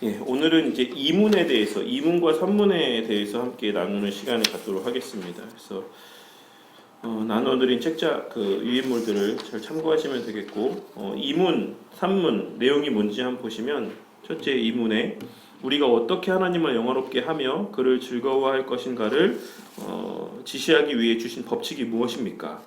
예, 오늘은 이제 이문에 대해서, 이문과 산문에 대해서 함께 나누는 시간을 갖도록 하겠습니다. 그래서 나눠드린 책자 유인물들을 잘 참고하시면 되겠고, 이문, 산문 내용이 뭔지 한번 보시면, 첫째 이문에 우리가 어떻게 하나님을 영화롭게 하며 그를 즐거워할 것인가를 지시하기 위해 주신 법칙이 무엇입니까?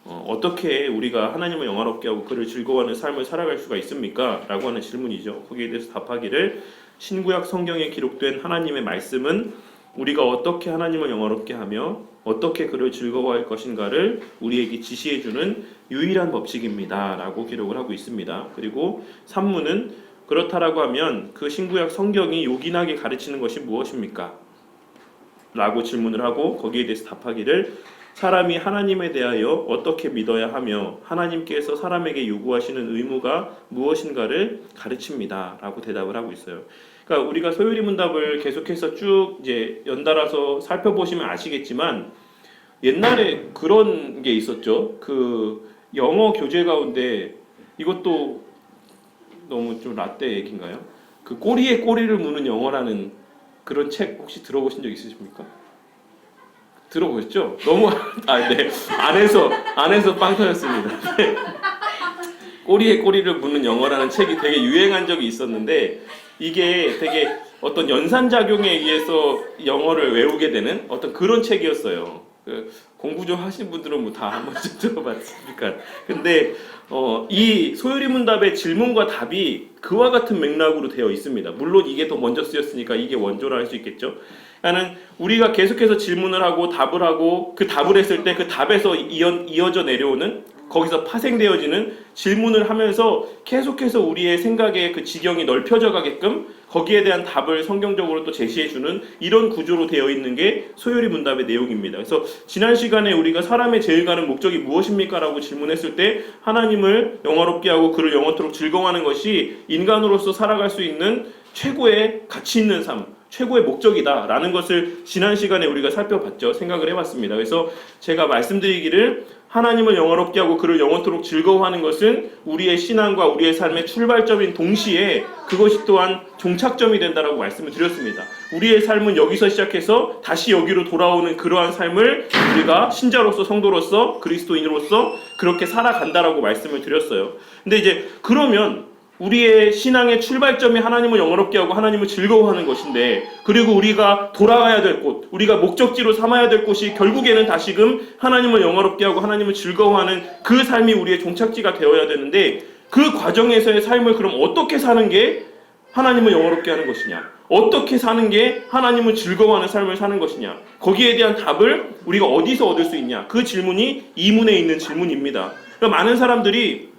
어떻게 우리가 하나님을 영화롭게 하고 그를 즐거워하는 삶을 살아갈 수가 있습니까? 라고 하는 질문이죠. 거기에 대해서 답하기를, 신구약 성경에 기록된 하나님의 말씀은 우리가 어떻게 하나님을 영화롭게 하며 어떻게 그를 즐거워할 것인가를 우리에게 지시해주는 유일한 법칙입니다 라고 기록을 하고 있습니다. 그리고 산문은 그렇다라고 하면 그 신구약 성경이 요긴하게 가르치는 것이 무엇입니까? 라고 질문을 하고 거기에 대해서 답하기를, 사람이 하나님에 대하여 어떻게 믿어야 하며 하나님께서 사람에게 요구하시는 의무가 무엇인가를 가르칩니다 라고 대답을 하고 있어요. 그러니까 우리가 소요리 문답을 계속해서 쭉 이제 연달아서 살펴보시면 아시겠지만, 옛날에 그런 게 있었죠. 그 영어 교재 가운데, 이것도 너무 좀 라떼 얘기인가요? 그 꼬리에 꼬리를 무는 영어라는 그런 책 혹시 들어보신 적 있으십니까? 들어보셨죠? 너무 네. 안에서 빵 터졌습니다. 네. 꼬리에 꼬리를 무는 영어라는 책이 되게 유행한 적이 있었는데, 이게 되게 어떤 연산작용에 의해서 영어를 외우게 되는 어떤 그런 책이었어요. 공부 좀 하신 분들은 뭐 다 한 번쯤 들어봤으니까. 근데 이 소요리 문답의 질문과 답이 그와 같은 맥락으로 되어 있습니다. 물론 이게 더 먼저 쓰였으니까 이게 원조라 할 수 있겠죠. 그러니까 우리가 계속해서 질문을 하고 답을 하고, 그 답을 했을 때 그 답에서 이어져 내려오는, 거기서 파생되어지는 질문을 하면서 계속해서 우리의 생각의 그 지경이 넓혀져 가게끔 거기에 대한 답을 성경적으로 또 제시해주는 이런 구조로 되어 있는 게 소요리 문답의 내용입니다. 그래서 지난 시간에 우리가 사람의 제일 가는 목적이 무엇입니까? 라고 질문했을 때, 하나님을 영화롭게 하고 그를 영원토록 즐거워하는 것이 인간으로서 살아갈 수 있는 최고의 가치 있는 삶, 최고의 목적이다 라는 것을 지난 시간에 우리가 살펴봤죠. 생각을 해봤습니다. 그래서 제가 말씀드리기를, 하나님을 영화롭게 하고 그를 영원토록 즐거워하는 것은 우리의 신앙과 우리의 삶의 출발점인 동시에 그것이 또한 종착점이 된다라고 말씀을 드렸습니다. 우리의 삶은 여기서 시작해서 다시 여기로 돌아오는 그러한 삶을 우리가 신자로서, 성도로서, 그리스도인으로서 그렇게 살아간다라고 말씀을 드렸어요. 근데 이제 그러면 우리의 신앙의 출발점이 하나님을 영화롭게 하고 하나님을 즐거워하는 것인데, 그리고 우리가 돌아가야 될 곳, 우리가 목적지로 삼아야 될 곳이 결국에는 다시금 하나님을 영화롭게 하고 하나님을 즐거워하는 그 삶이 우리의 종착지가 되어야 되는데, 그 과정에서의 삶을 그럼 어떻게 사는 게 하나님을 영화롭게 하는 것이냐, 어떻게 사는 게 하나님을 즐거워하는 삶을 사는 것이냐, 거기에 대한 답을 우리가 어디서 얻을 수 있냐, 그 질문이 이문에 있는 질문입니다. 그러니까 많은 사람들이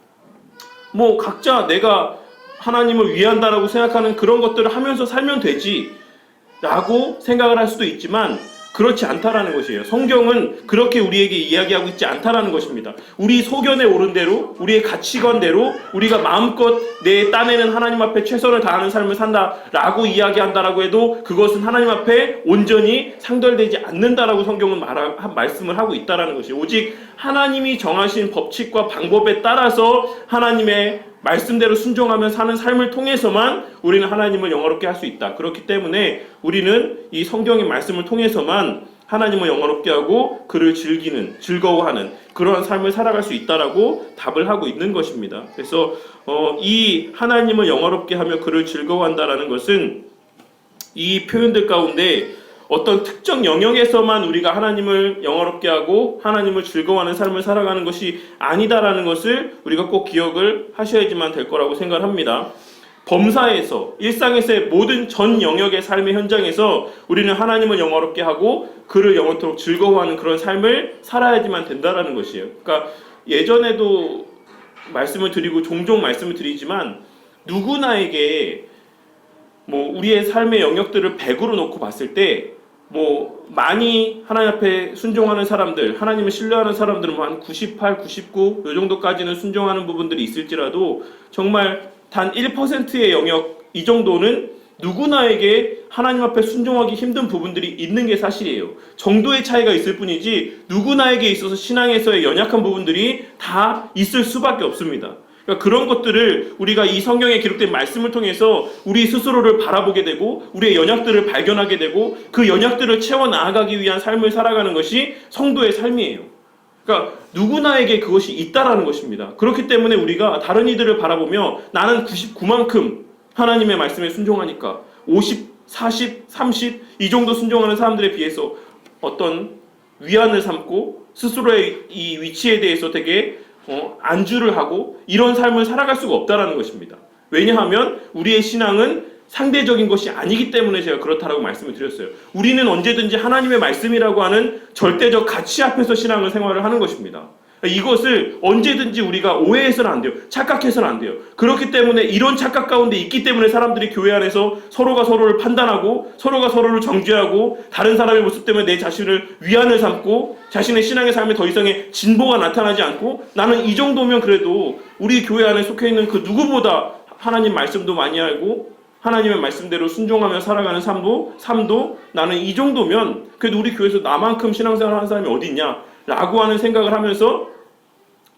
뭐 각자 내가 하나님을 위한다라고 생각하는 그런 것들을 하면서 살면 되지 라고 생각을 할 수도 있지만, 그렇지 않다라는 것이에요. 성경은 그렇게 우리에게 이야기하고 있지 않다라는 것입니다. 우리 소견에 오른 대로, 우리의 가치관대로 우리가 마음껏 내 딴에는 하나님 앞에 최선을 다하는 삶을 산다라고 이야기한다라고 해도 그것은 하나님 앞에 온전히 상달되지 않는다라고 성경은 말씀을 하고 있다라는 것이에요. 오직 하나님이 정하신 법칙과 방법에 따라서 하나님의 말씀대로 순종하며 사는 삶을 통해서만 우리는 하나님을 영화롭게 할 수 있다. 그렇기 때문에 우리는 이 성경의 말씀을 통해서만 하나님을 영화롭게 하고 그를 즐거워하는 그러한 삶을 살아갈 수 있다라고 답을 하고 있는 것입니다. 그래서 이 하나님을 영화롭게 하며 그를 즐거워한다라는 것은 이 표현들 가운데 어떤 특정 영역에서만 우리가 하나님을 영화롭게 하고 하나님을 즐거워하는 삶을 살아가는 것이 아니다라는 것을 우리가 꼭 기억을 하셔야지만 될 거라고 생각을 합니다. 범사에서, 일상에서의 모든 전 영역의 삶의 현장에서 우리는 하나님을 영화롭게 하고 그를 영원토록 즐거워하는 그런 삶을 살아야지만 된다라는 것이에요. 그러니까 예전에도 말씀을 드리고 종종 말씀을 드리지만, 누구나에게 뭐 우리의 삶의 영역들을 100으로 놓고 봤을 때, 뭐 많이 하나님 앞에 순종하는 사람들, 하나님을 신뢰하는 사람들은 한 98, 99 이 정도까지는 순종하는 부분들이 있을지라도, 정말 단 1%의 영역, 이 정도는 누구나에게 하나님 앞에 순종하기 힘든 부분들이 있는 게 사실이에요. 정도의 차이가 있을 뿐이지 누구나에게 있어서 신앙에서의 연약한 부분들이 다 있을 수밖에 없습니다. 그러니까 그런 것들을 우리가 이 성경에 기록된 말씀을 통해서 우리 스스로를 바라보게 되고 우리의 연약들을 발견하게 되고 그 연약들을 채워 나아가기 위한 삶을 살아가는 것이 성도의 삶이에요. 그러니까 누구나에게 그것이 있다라는 것입니다. 그렇기 때문에 우리가 다른 이들을 바라보며 나는 99만큼 하나님의 말씀에 순종하니까 50, 40, 30 이 정도 순종하는 사람들에 비해서 어떤 위안을 삼고 스스로의 이 위치에 대해서 되게 안주를 하고 이런 삶을 살아갈 수가 없다라는 것입니다. 왜냐하면 우리의 신앙은 상대적인 것이 아니기 때문에 제가 그렇다라고 말씀을 드렸어요. 우리는 언제든지 하나님의 말씀이라고 하는 절대적 가치 앞에서 신앙을 생활을 하는 것입니다. 이것을 언제든지 우리가 오해해서는 안 돼요. 착각해서는 안 돼요. 그렇기 때문에 이런 착각 가운데 있기 때문에 사람들이 교회 안에서 서로가 서로를 판단하고 서로가 서로를 정죄하고 다른 사람의 모습 때문에 내 자신을 위안을 삼고 자신의 신앙의 삶에 더 이상의 진보가 나타나지 않고 나는 이 정도면 그래도 우리 교회 안에 속해 있는 그 누구보다 하나님 말씀도 많이 알고 하나님의 말씀대로 순종하며 살아가는 삶도 나는 이 정도면 그래도 우리 교회에서 나만큼 신앙생활 하는 사람이 어디 있냐 라고 하는 생각을 하면서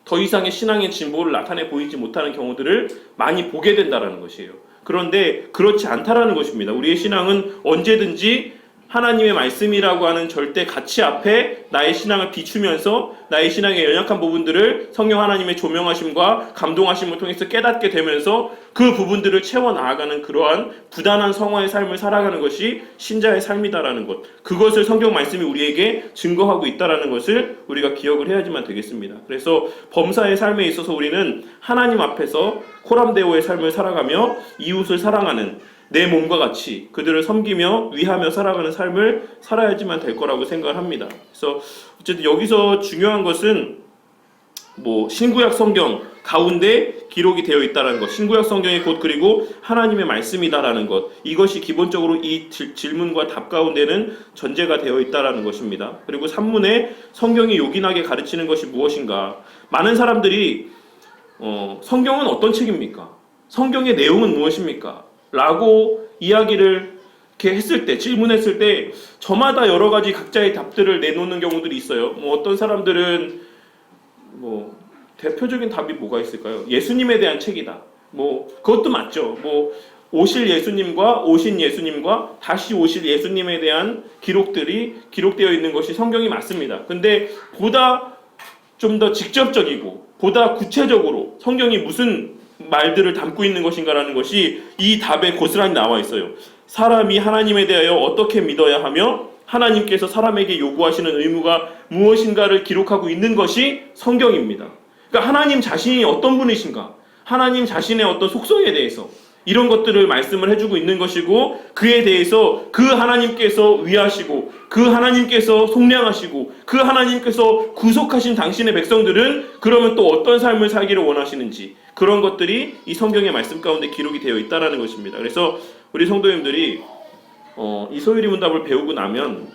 더 이상의 신앙의 진보를 나타내 보이지 못하는 경우들을 많이 보게 된다는 것이에요. 그런데 그렇지 않다라는 것입니다. 우리의 신앙은 언제든지 하나님의 말씀이라고 하는 절대 가치 앞에 나의 신앙을 비추면서 나의 신앙의 연약한 부분들을 성령 하나님의 조명하심과 감동하심을 통해서 깨닫게 되면서 그 부분들을 채워 나아가는 그러한 부단한 성화의 삶을 살아가는 것이 신자의 삶이다라는 것, 그것을 성경 말씀이 우리에게 증거하고 있다라는 것을 우리가 기억을 해야지만 되겠습니다. 그래서 범사의 삶에 있어서 우리는 하나님 앞에서 코람데오의 삶을 살아가며 이웃을 사랑하는 내 몸과 같이 그들을 섬기며 위하며 살아가는 삶을 살아야지만 될 거라고 생각을 합니다. 그래서 어쨌든 여기서 중요한 것은 신구약 성경 가운데 기록이 되어 있다는 것, 신구약 성경이 곧 그리고 하나님의 말씀이다라는 것, 이것이 기본적으로 이 질문과 답 가운데는 전제가 되어 있다라는 것입니다. 그리고 3문에 성경이 요긴하게 가르치는 것이 무엇인가? 많은 사람들이 성경은 어떤 책입니까? 성경의 내용은 무엇입니까? 라고 이야기를 이렇게 했을 때, 질문했을 때 저마다 여러 가지 각자의 답들을 내놓는 경우들이 있어요. 어떤 사람들은 대표적인 답이 뭐가 있을까요? 예수님에 대한 책이다. 그것도 맞죠. 오실 예수님과 오신 예수님과 다시 오실 예수님에 대한 기록들이 기록되어 있는 것이 성경이 맞습니다. 근데 보다 좀 더 직접적이고 보다 구체적으로 성경이 무슨 말들을 담고 있는 것인가라는 것이 이 답에 고스란히 나와 있어요. 사람이 하나님에 대하여 어떻게 믿어야 하며 하나님께서 사람에게 요구하시는 의무가 무엇인가를 기록하고 있는 것이 성경입니다. 그러니까 하나님 자신이 어떤 분이신가, 하나님 자신의 어떤 속성에 대해서 이런 것들을 말씀을 해주고 있는 것이고, 그에 대해서 그 하나님께서 위하시고 그 하나님께서 속량하시고 그 하나님께서 구속하신 당신의 백성들은 그러면 또 어떤 삶을 살기를 원하시는지, 그런 것들이 이 성경의 말씀 가운데 기록이 되어 있다는 것입니다. 그래서 우리 성도님들이 이 소유리 문답을 배우고 나면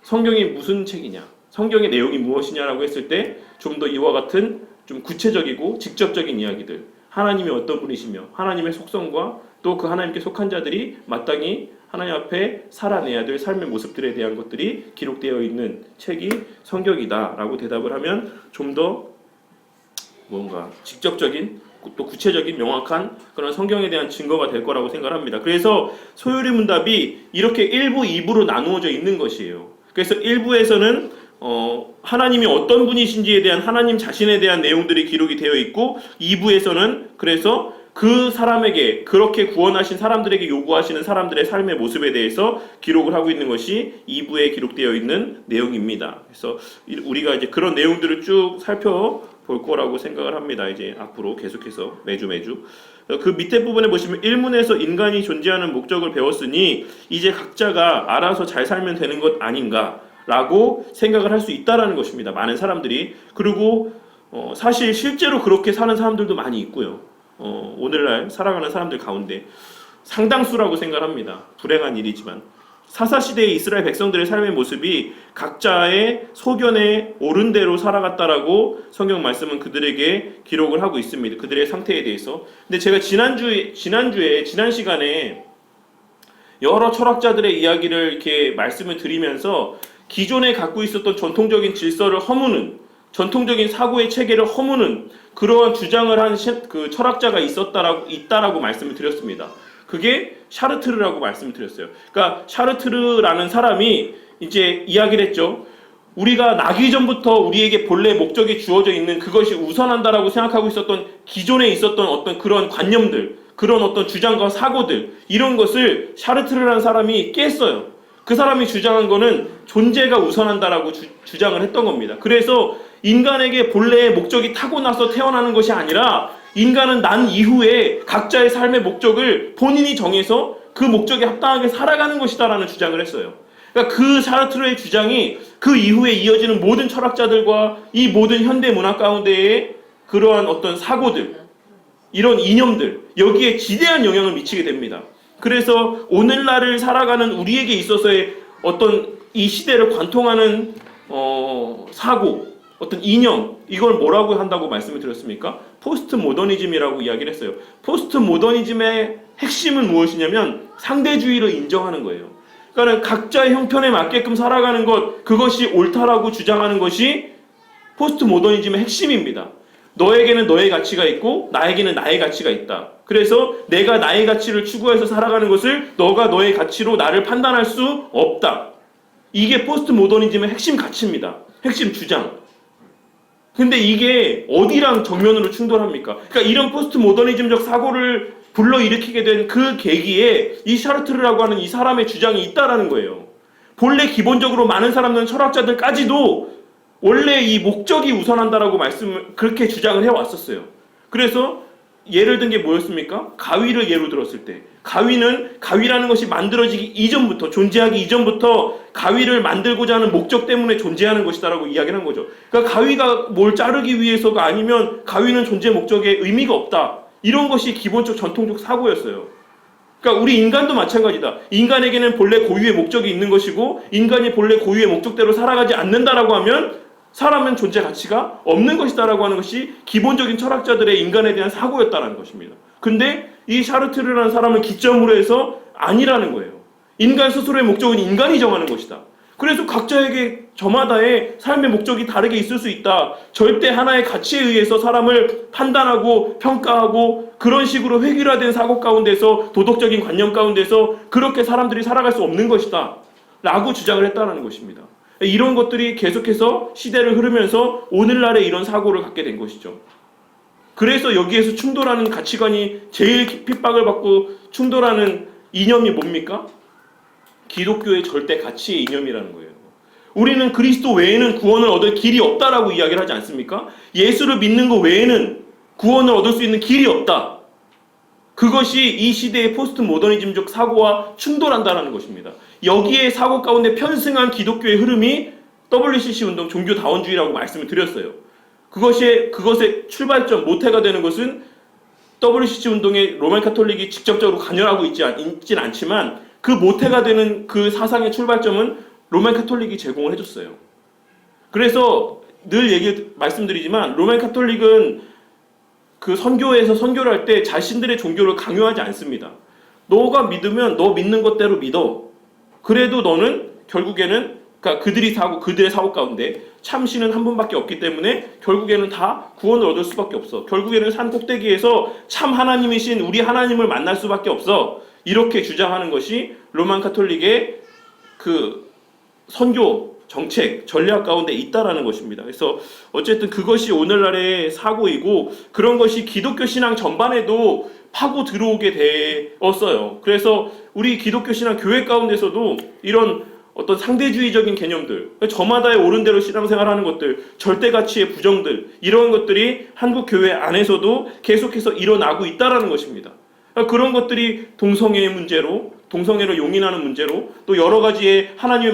성경이 무슨 책이냐, 성경의 내용이 무엇이냐라고 했을 때 좀 더 이와 같은 좀 구체적이고 직접적인 이야기들, 하나님이 어떤 분이시며 하나님의 속성과 또 그 하나님께 속한 자들이 마땅히 하나님 앞에 살아내야 될 삶의 모습들에 대한 것들이 기록되어 있는 책이 성경이다라고 대답을 하면 좀 더 뭔가 직접적인 또 구체적인 명확한 그런 성경에 대한 증거가 될 거라고 생각합니다. 그래서 소요리 문답이 이렇게 1부, 2부로 나누어져 있는 것이에요. 그래서 1부에서는 하나님이 어떤 분이신지에 대한 하나님 자신에 대한 내용들이 기록이 되어 있고, 2부에서는 그래서 그 사람에게 그렇게 구원하신 사람들에게 요구하시는 사람들의 삶의 모습에 대해서 기록을 하고 있는 것이 2부에 기록되어 있는 내용입니다. 그래서 우리가 이제 그런 내용들을 쭉 살펴볼 거라고 생각을 합니다. 이제 앞으로 계속해서 매주 그 밑에 부분에 보시면 1문에서 인간이 존재하는 목적을 배웠으니 이제 각자가 알아서 잘 살면 되는 것 아닌가 라고 생각을 할 수 있다라는 것입니다. 많은 사람들이. 그리고 사실 실제로 그렇게 사는 사람들도 많이 있고요. 오늘날 살아가는 사람들 가운데 상당수라고 생각합니다. 불행한 일이지만 사사시대의 이스라엘 백성들의 삶의 모습이 각자의 소견에 옳은 대로 살아갔다라고 성경 말씀은 그들에게 기록을 하고 있습니다. 그들의 상태에 대해서. 근데 제가 지난 시간에 여러 철학자들의 이야기를 이렇게 말씀을 드리면서 기존에 갖고 있었던 전통적인 질서를 허무는 전통적인 사고의 체계를 허무는 그러한 주장을 한 그 철학자가 있다라고 말씀을 드렸습니다. 그게 샤르트르라고 말씀을 드렸어요. 그러니까 샤르트르라는 사람이 이제 이야기를 했죠. 우리가 나기 전부터 우리에게 본래 목적이 주어져 있는 그것이 우선한다라고 생각하고 있었던 기존에 있었던 어떤 그런 관념들, 그런 어떤 주장과 사고들, 이런 것을 샤르트르라는 사람이 깼어요. 그 사람이 주장한 거는 존재가 우선한다라고 주장을 했던 겁니다. 그래서 인간에게 본래의 목적이 타고나서 태어나는 것이 아니라 인간은 난 이후에 각자의 삶의 목적을 본인이 정해서 그 목적에 합당하게 살아가는 것이다라는 주장을 했어요. 그러니까 그 샤르트르의 주장이 그 이후에 이어지는 모든 철학자들과 이 모든 현대 문화 가운데에 그러한 어떤 사고들, 이런 이념들, 여기에 지대한 영향을 미치게 됩니다. 그래서 오늘날을 살아가는 우리에게 있어서의 어떤 이 시대를 관통하는 사고, 어떤 이념, 이걸 뭐라고 한다고 말씀을 드렸습니까? 포스트 모더니즘이라고 이야기를 했어요. 포스트 모더니즘의 핵심은 무엇이냐면 상대주의를 인정하는 거예요. 그러니까 각자의 형편에 맞게끔 살아가는 것, 그것이 옳다라고 주장하는 것이 포스트 모더니즘의 핵심입니다. 너에게는 너의 가치가 있고 나에게는 나의 가치가 있다. 그래서 내가 나의 가치를 추구해서 살아가는 것을 너가 너의 가치로 나를 판단할 수 없다. 이게 포스트 모더니즘의 핵심 가치입니다. 핵심 주장. 근데 이게 어디랑 정면으로 충돌합니까? 그러니까 이런 포스트 모더니즘적 사고를 불러일으키게 된 그 계기에 이 샤르트르라고 하는 이 사람의 주장이 있다라는 거예요. 본래 기본적으로 많은 사람들은 철학자들까지도 원래 이 목적이 우선한다라고 그렇게 주장을 해왔었어요. 그래서 예를 든 게 뭐였습니까? 가위를 예로 들었을 때, 가위라는 것이 만들어지기 이전부터, 존재하기 이전부터 가위를 만들고자 하는 목적 때문에 존재하는 것이다라고 이야기를 한 거죠. 그러니까 가위가 뭘 자르기 위해서가 아니면 가위는 존재 목적에 의미가 없다. 이런 것이 기본적 전통적 사고였어요. 그러니까 우리 인간도 마찬가지다. 인간에게는 본래 고유의 목적이 있는 것이고 인간이 본래 고유의 목적대로 살아가지 않는다라고 하면 사람은 존재 가치가 없는 것이다라고 하는 것이 기본적인 철학자들의 인간에 대한 사고였다는 것입니다. 근데 이 샤르트르라는 사람을 기점으로 해서 아니라는 거예요. 인간 스스로의 목적은 인간이 정하는 것이다. 그래서 각자에게 저마다의 삶의 목적이 다르게 있을 수 있다. 절대 하나의 가치에 의해서 사람을 판단하고 평가하고 그런 식으로 획일화된 사고 가운데서 도덕적인 관념 가운데서 그렇게 사람들이 살아갈 수 없는 것이다. 라고 주장을 했다는 것입니다. 이런 것들이 계속해서 시대를 흐르면서 오늘날의 이런 사고를 갖게 된 것이죠. 그래서 여기에서 충돌하는 가치관이 제일 핍박을 받고 충돌하는 이념이 뭡니까? 기독교의 절대 가치의 이념이라는 거예요. 우리는 그리스도 외에는 구원을 얻을 길이 없다라고 이야기를 하지 않습니까? 예수를 믿는 것 외에는 구원을 얻을 수 있는 길이 없다. 그것이 이 시대의 포스트 모더니즘적 사고와 충돌한다는 것입니다. 여기에 사고 가운데 편승한 기독교의 흐름이 WCC 운동, 종교다원주의라고 말씀을 드렸어요. 그것의 출발점, 모태가 되는 것은 WCC 운동에 로마 카톨릭이 직접적으로 관여하고 있진 않지만 그 모태가 되는 그 사상의 출발점은 로마 카톨릭이 제공을 해줬어요. 그래서 늘 말씀드리지만 로마 카톨릭은 그 선교에서 선교를 할 때 자신들의 종교를 강요하지 않습니다. 너가 믿으면 너 믿는 것대로 믿어. 그래도 너는 결국에는 그러니까 그들의 사고 가운데 참신은 한 분밖에 없기 때문에 결국에는 다 구원을 얻을 수밖에 없어. 결국에는 산 꼭대기에서 참 하나님이신 우리 하나님을 만날 수밖에 없어. 이렇게 주장하는 것이 로만 카톨릭의 그 선교 정책, 전략 가운데 있다라는 것입니다. 그래서 어쨌든 그것이 오늘날의 사고이고 그런 것이 기독교 신앙 전반에도 파고 들어오게 되었어요. 그래서 우리 기독교 신앙 교회 가운데서도 이런 어떤 상대주의적인 개념들, 저마다의 옳은 대로 신앙생활하는 것들, 절대가치의 부정들, 이런 것들이 한국 교회 안에서도 계속해서 일어나고 있다라는 것입니다. 그런 것들이 동성애의 문제로, 동성애를 용인하는 문제로, 또 여러 가지의 하나님의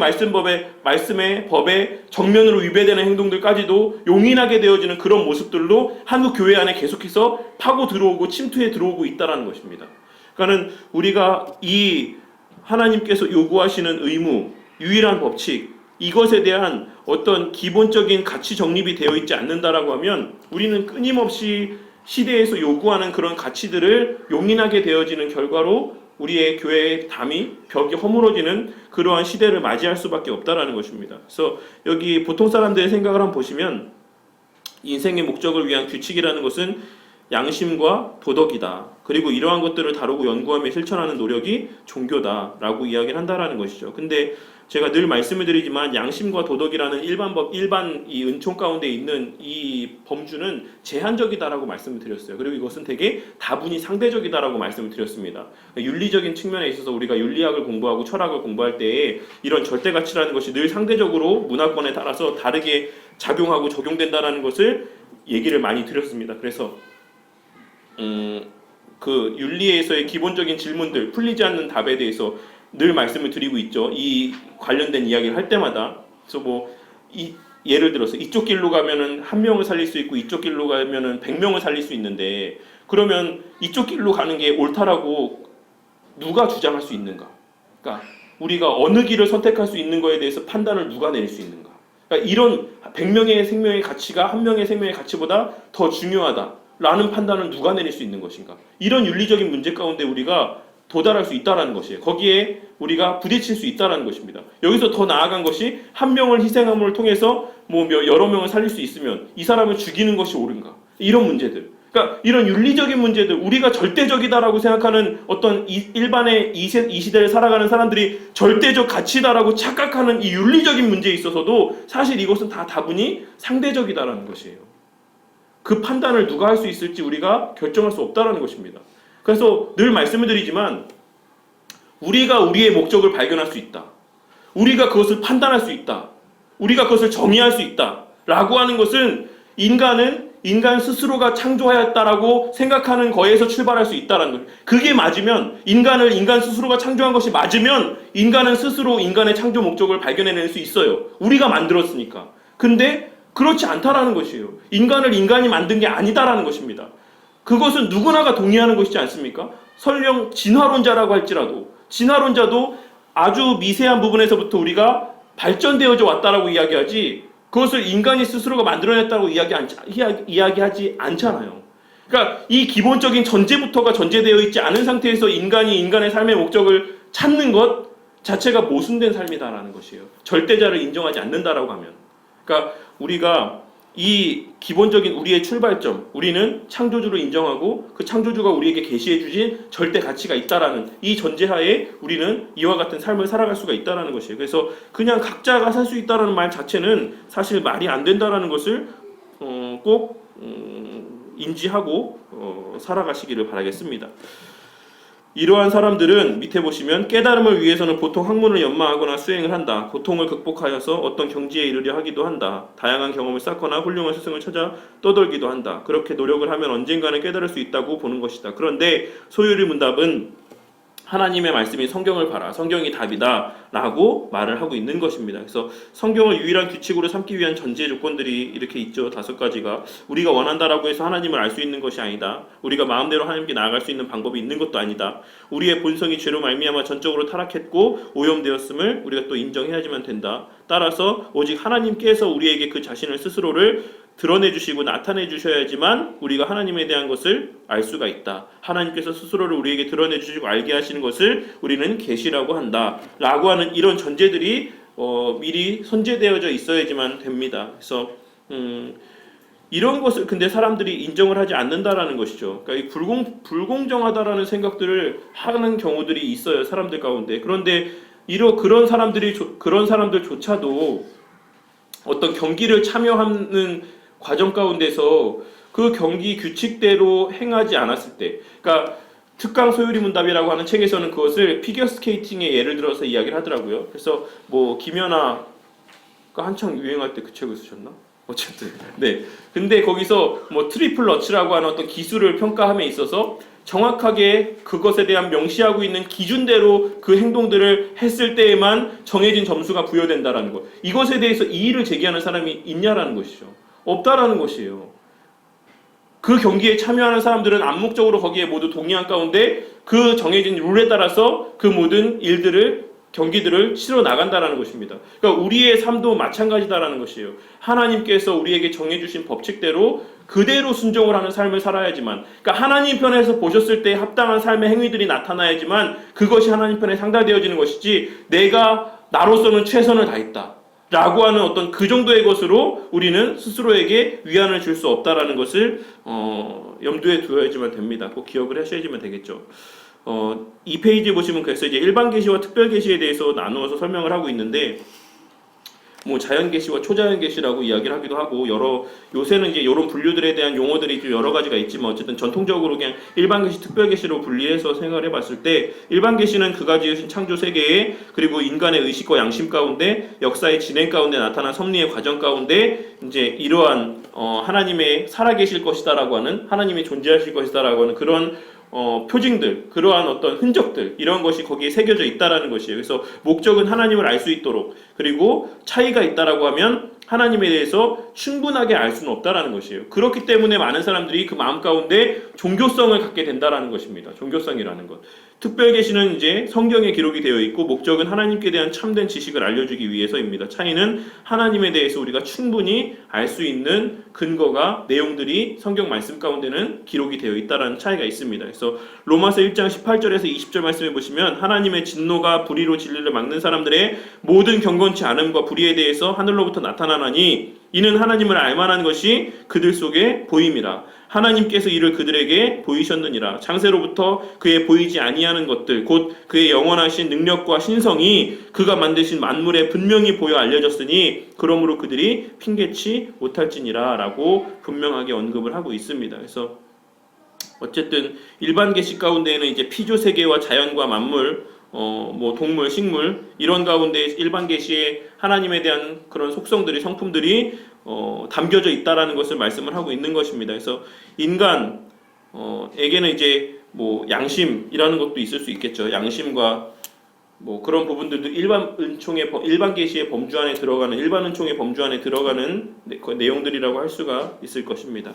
말씀의 법에 정면으로 위배되는 행동들까지도 용인하게 되어지는 그런 모습들로 한국 교회 안에 계속해서 파고 들어오고 침투해 들어오고 있다는 것입니다. 그러니까 우리가 이 하나님께서 요구하시는 의무, 유일한 법칙, 이것에 대한 어떤 기본적인 가치 정립이 되어 있지 않는다라고 하면 우리는 끊임없이 시대에서 요구하는 그런 가치들을 용인하게 되어지는 결과로 우리의 교회의 벽이 허물어지는 그러한 시대를 맞이할 수밖에 없다라는 것입니다. 그래서 여기 보통 사람들의 생각을 한번 보시면 인생의 목적을 위한 규칙이라는 것은 양심과 도덕이다. 그리고 이러한 것들을 다루고 연구하며 실천하는 노력이 종교다라고 이야기를 한다라는 것이죠. 근데 제가 늘 말씀을 드리지만 양심과 도덕이라는 일반 이 은총 가운데 있는 이 범주는 제한적이다라고 말씀을 드렸어요. 그리고 이것은 되게 다분히 상대적이다라고 말씀을 드렸습니다. 윤리적인 측면에 있어서 우리가 윤리학을 공부하고 철학을 공부할 때에 이런 절대 가치라는 것이 늘 상대적으로 문화권에 따라서 다르게 작용하고 적용된다라는 것을 얘기를 많이 드렸습니다. 그래서 그 윤리에서의 기본적인 질문들, 풀리지 않는 답에 대해서 늘 말씀을 드리고 있죠. 이 관련된 이야기를 할 때마다. 그래서 예를 들어서 이쪽 길로 가면은 한 명을 살릴 수 있고 이쪽 길로 가면은 100명을 살릴 수 있는데, 그러면 이쪽 길로 가는 게 옳다라고 누가 주장할 수 있는가? 그러니까 우리가 어느 길을 선택할 수 있는 거에 대해서 판단을 누가 내릴 수 있는가? 그러니까 이런 100명의 생명의 가치가 한 명의 생명의 가치보다 더 중요하다라는 판단을 누가 내릴 수 있는 것인가? 이런 윤리적인 문제 가운데 우리가 도달할 수 있다라는 것이에요. 거기에 우리가 부딪힐 수 있다라는 것입니다. 여기서 더 나아간 것이 한 명을 희생함을 통해서 여러 명을 살릴 수 있으면 이 사람을 죽이는 것이 옳은가? 이런 문제들. 그러니까 이런 윤리적인 문제들, 우리가 절대적이다라고 생각하는 어떤 일반의 이 시대를 살아가는 사람들이 절대적 가치다라고 착각하는 이 윤리적인 문제에 있어서도 사실 이것은 다 다분히 상대적이다라는 것이에요. 그 판단을 누가 할 수 있을지 우리가 결정할 수 없다라는 것입니다. 그래서 늘 말씀을 드리지만 우리가 우리의 목적을 발견할 수 있다. 우리가 그것을 판단할 수 있다. 우리가 그것을 정의할 수 있다. 라고 하는 것은 인간은 인간 스스로가 창조하였다라고 생각하는 거에서 출발할 수 있다는 거예요. 그게 맞으면, 인간을 인간 스스로가 창조한 것이 맞으면 인간은 스스로 인간의 창조 목적을 발견해낼 수 있어요. 우리가 만들었으니까. 근데 그렇지 않다라는 것이에요. 인간을 인간이 만든 게 아니다라는 것입니다. 그것은 누구나가 동의하는 것이지 않습니까? 설령 진화론자라고 할지라도 진화론자도 아주 미세한 부분에서부터 우리가 발전되어져 왔다라고 이야기하지, 그것을 인간이 스스로가 만들어냈다고 이야기하지 않잖아요. 그러니까 이 기본적인 전제부터가 전제되어 있지 않은 상태에서 인간이 인간의 삶의 목적을 찾는 것 자체가 모순된 삶이다라는 것이에요. 절대자를 인정하지 않는다라고 하면. 그러니까 우리가 이 기본적인 우리의 출발점, 우리는 창조주를 인정하고 그 창조주가 우리에게 계시해 주신 절대 가치가 있다라는 이 전제하에 우리는 이와 같은 삶을 살아갈 수가 있다라는 것이에요. 그래서 그냥 각자가 살 수 있다라는 말 자체는 사실 말이 안 된다라는 것을 꼭 인지하고 살아가시기를 바라겠습니다. 이러한 사람들은 밑에 보시면 깨달음을 위해서는 보통 학문을 연마하거나 수행을 한다. 고통을 극복하여서 어떤 경지에 이르려 하기도 한다. 다양한 경험을 쌓거나 훌륭한 스승을 찾아 떠돌기도 한다. 그렇게 노력을 하면 언젠가는 깨달을 수 있다고 보는 것이다. 그런데 소유리 문답은 하나님의 말씀이 성경을 봐라, 성경이 답이다 라고 말을 하고 있는 것입니다. 그래서 성경을 유일한 규칙으로 삼기 위한 전제 조건들이 이렇게 있죠. 5가지가. 우리가 원한다라고 해서 하나님을 알 수 있는 것이 아니다. 우리가 마음대로 하나님께 나아갈 수 있는 방법이 있는 것도 아니다. 우리의 본성이 죄로 말미암아 전적으로 타락했고 오염되었음을 우리가 또 인정해야지만 된다. 따라서 오직 하나님께서 우리에게 그 자신을 스스로를 드러내 주시고 나타내 주셔야지만 우리가 하나님에 대한 것을 알 수가 있다. 하나님께서 스스로를 우리에게 드러내 주시고 알게 하시는 것을 우리는 계시라고 한다. 라고 하는 이런 전제들이 미리 선제되어져 있어야지만 됩니다. 그래서 이런 것을 근데 사람들이 인정을 하지 않는다라는 것이죠. 그러니까 이 불공정하다라는 생각들을 하는 경우들이 있어요. 사람들 가운데. 그런데 그런 사람들조차도 어떤 경기를 참여하는 과정 가운데서 그 경기 규칙대로 행하지 않았을 때, 그러니까 특강 소유리 문답이라고 하는 책에서는 그것을 피겨스케이팅의 예를 들어서 이야기를 하더라고요. 그래서 김연아가 한창 유행할 때 그 책을 쓰셨나? 어쨌든 네. 근데 거기서 트리플 러치라고 하는 어떤 기술을 평가함에 있어서 정확하게 그것에 대한 명시하고 있는 기준대로 그 행동들을 했을 때에만 정해진 점수가 부여된다라는 것. 이것에 대해서 이의를 제기하는 사람이 있냐라는 것이죠. 없다라는 것이에요. 그 경기에 참여하는 사람들은 암묵적으로 거기에 모두 동의한 가운데 그 정해진 룰에 따라서 그 모든 경기들을 치러 나간다라는 것입니다. 그러니까 우리의 삶도 마찬가지다라는 것이에요. 하나님께서 우리에게 정해주신 법칙대로 그대로 순종을 하는 삶을 살아야지만, 그러니까 하나님 편에서 보셨을 때 합당한 삶의 행위들이 나타나야지만 그것이 하나님 편에 상달되어지는 것이지, 내가 나로서는 최선을 다했다, 라고 하는 어떤 그 정도의 것으로 우리는 스스로에게 위안을 줄 수 없다라는 것을 염두에 두어야지만 됩니다. 꼭 기억을 하셔야지만 되겠죠. 이 페이지에 보시면 그래서 이제 일반 계시와 특별 계시에 대해서 나누어서 설명을 하고 있는데, 뭐 자연 계시와 초자연 계시라고 이야기를 하기도 하고, 요새는 이제 이런 분류들에 대한 용어들이 좀 여러 가지가 있지만 어쨌든 전통적으로 그냥 일반 계시, 특별 계시로 분리해서 생각을 해봤을 때, 일반 계시는 그가 지으신 창조 세계에, 그리고 인간의 의식과 양심 가운데, 역사의 진행 가운데 나타난 섭리의 과정 가운데 이제 이러한 하나님의 살아계실 것이다라고 하는, 하나님이 존재하실 것이다라고 하는 그런 표징들, 그러한 어떤 흔적들, 이런 것이 거기에 새겨져 있다라는 것이에요. 그래서 목적은 하나님을 알 수 있도록, 그리고 차이가 있다라고 하면 하나님에 대해서 충분하게 알 수는 없다라는 것이에요. 그렇기 때문에 많은 사람들이 그 마음 가운데 종교성을 갖게 된다라는 것입니다. 종교성이라는 것. 특별 계시는 이제 성경에 기록이 되어 있고, 목적은 하나님께 대한 참된 지식을 알려주기 위해서입니다. 차이는 하나님에 대해서 우리가 충분히 알 수 있는 근거가, 내용들이 성경 말씀 가운데는 기록이 되어 있다라는 차이가 있습니다. 그래서 로마서 1장 18절에서 20절 말씀해 보시면, 하나님의 진노가 불의로 진리를 막는 사람들의 모든 경건치 않음과 불의에 대해서 하늘로부터 나타나나니 이는 하나님을 알만한 것이 그들 속에 보임이라. 하나님께서 이를 그들에게 보이셨느니라. 창세로부터 그의 보이지 아니하는 것들, 곧 그의 영원하신 능력과 신성이 그가 만드신 만물에 분명히 보여 알려졌으니 그러므로 그들이 핑계치 못할지니라 라고 분명하게 언급을 하고 있습니다. 그래서 어쨌든 일반 계시 가운데에는 이제 피조 세계와 자연과 만물, 뭐 동물, 식물, 이런 가운데 일반 계시에 하나님에 대한 그런 속성들이, 성품들이 담겨져 있다라는 것을 말씀을 하고 있는 것입니다. 그래서 인간에게는 이제 뭐 양심이라는 것도 있을 수 있겠죠. 양심과 뭐 그런 부분들도 일반 계시의 범주 안에 들어가는, 일반 은총의 범주 안에 들어가는 내용들이라고 할 수가 있을 것입니다.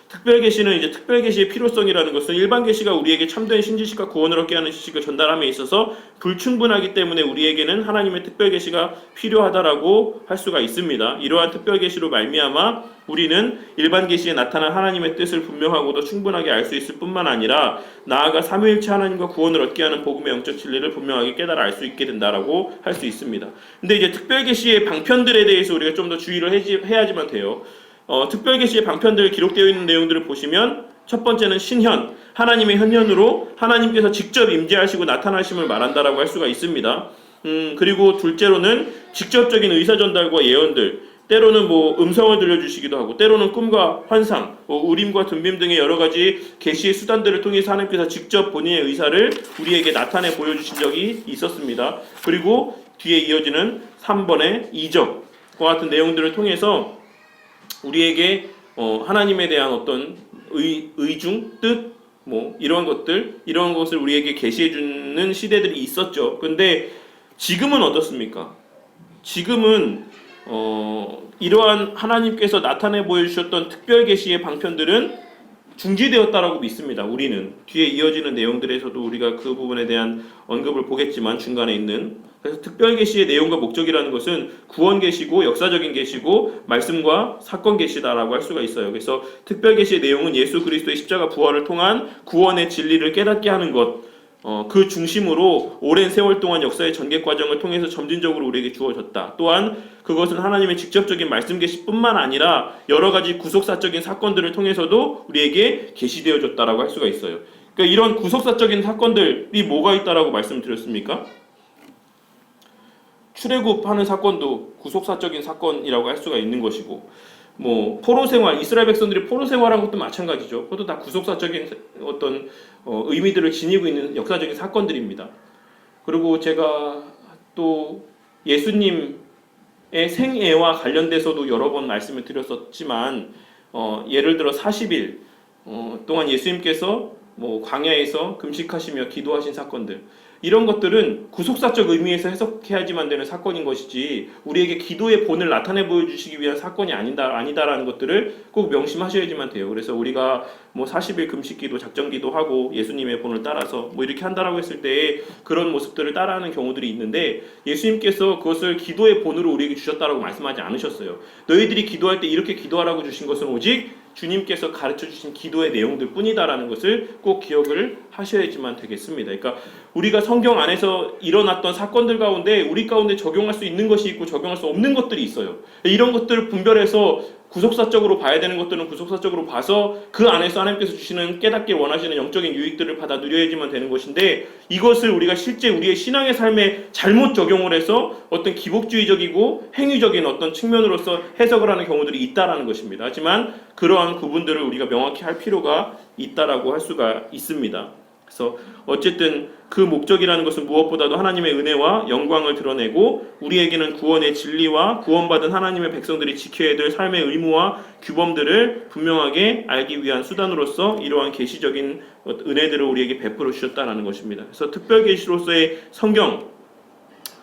특별 계시는 이제 특별 계시의 필요성이라는 것은 일반 계시가 우리에게 참된 신지식과 구원을 얻게 하는 지식을 전달함에 있어서 불충분하기 때문에 우리에게는 하나님의 특별 계시가 필요하다라고 할 수가 있습니다. 이러한 특별 계시로 말미암아 우리는 일반 계시에 나타난 하나님의 뜻을 분명하고도 충분하게 알 수 있을 뿐만 아니라 나아가 삼위일체 하나님과 구원을 얻게 하는 복음의 영적 진리를 분명하게 깨달아 알 수 있게 된다라고 할 수 있습니다. 근데 이제 특별 계시의 방편들에 대해서 우리가 좀 더 주의를 해야지만 돼요. 특별 계시의 방편들 기록되어 있는 내용들을 보시면, 첫 번째는 신현, 하나님의 현현으로 하나님께서 직접 임재하시고 나타나심을 말한다라고 할 수가 있습니다. 그리고 둘째로는 직접적인 의사 전달과 예언들, 때로는 뭐 음성을 들려주시기도 하고, 때로는 꿈과 환상, 우림과 둔빔 등의 여러 가지 계시의 수단들을 통해서 하나님께서 직접 본인의 의사를 우리에게 나타내 보여주신 적이 있었습니다. 그리고 뒤에 이어지는 3번의 이적과 같은 내용들을 통해서 우리에게 하나님에 대한 어떤 의중, 뜻, 뭐 이런 것을 우리에게 계시해 주는 시대들이 있었죠. 근데 지금은 어떻습니까? 지금은 이러한 하나님께서 나타내 보여주셨던 특별 계시의 방편들은 중지되었다라고 믿습니다. 우리는 뒤에 이어지는 내용들에서도 우리가 그 부분에 대한 언급을 보겠지만, 중간에 있는, 그래서 특별 계시의 내용과 목적이라는 것은 구원 계시고 역사적인 계시고 말씀과 사건 계시다라고 할 수가 있어요. 그래서 특별 계시의 내용은 예수 그리스도의 십자가 부활을 통한 구원의 진리를 깨닫게 하는 것, 그 중심으로 오랜 세월 동안 역사의 전개 과정을 통해서 점진적으로 우리에게 주어졌다. 또한 그것은 하나님의 직접적인 말씀 계시뿐만 아니라 여러 가지 구속사적인 사건들을 통해서도 우리에게 계시되어졌다라고 할 수가 있어요. 그러니까 이런 구속사적인 사건들이 뭐가 있다라고 말씀드렸습니까? 출애굽하는 사건도 구속사적인 사건이라고 할 수가 있는 것이고, 뭐 포로 생활, 이스라엘 백성들이 포로 생활한 것도 마찬가지죠. 그것도 다 구속사적인 어떤 의미들을 지니고 있는 역사적인 사건들입니다. 그리고 제가 또 예수님의 생애와 관련돼서도 여러 번 말씀을 드렸었지만, 예를 들어 40일 동안 예수님께서 뭐 광야에서 금식하시며 기도하신 사건들, 이런 것들은 구속사적 의미에서 해석해야지만 되는 사건인 것이지 우리에게 기도의 본을 나타내 보여주시기 위한 사건이 아니다라는 것들을 꼭 명심하셔야지만 돼요. 그래서 우리가 뭐 40일 금식기도, 작정기도 하고 예수님의 본을 따라서 뭐 이렇게 한다라고 했을 때 그런 모습들을 따라하는 경우들이 있는데, 예수님께서 그것을 기도의 본으로 우리에게 주셨다라고 말씀하지 않으셨어요. 너희들이 기도할 때 이렇게 기도하라고 주신 것은 오직 주님께서 가르쳐 주신 기도의 내용들 뿐이다라는 것을 꼭 기억을 하셔야지만 되겠습니다. 그러니까 우리가 성경 안에서 일어났던 사건들 가운데 우리 가운데 적용할 수 있는 것이 있고 적용할 수 없는 것들이 있어요. 이런 것들을 분별해서 구속사적으로 봐야 되는 것들은 구속사적으로 봐서 그 안에서 하나님께서 주시는 깨닫길 원하시는 영적인 유익들을 받아 누려야지만 되는 것인데, 이것을 우리가 실제 우리의 신앙의 삶에 잘못 적용을 해서 어떤 기복주의적이고 행위적인 어떤 측면으로서 해석을 하는 경우들이 있다라는 것입니다. 하지만 그러한 구분들을 우리가 명확히 할 필요가 있다라고 할 수가 있습니다. 그래서 어쨌든 그 목적이라는 것은 무엇보다도 하나님의 은혜와 영광을 드러내고 우리에게는 구원의 진리와 구원받은 하나님의 백성들이 지켜야 될 삶의 의무와 규범들을 분명하게 알기 위한 수단으로서 이러한 계시적인 은혜들을 우리에게 베풀어 주셨다는 것입니다. 그래서 특별 계시로서의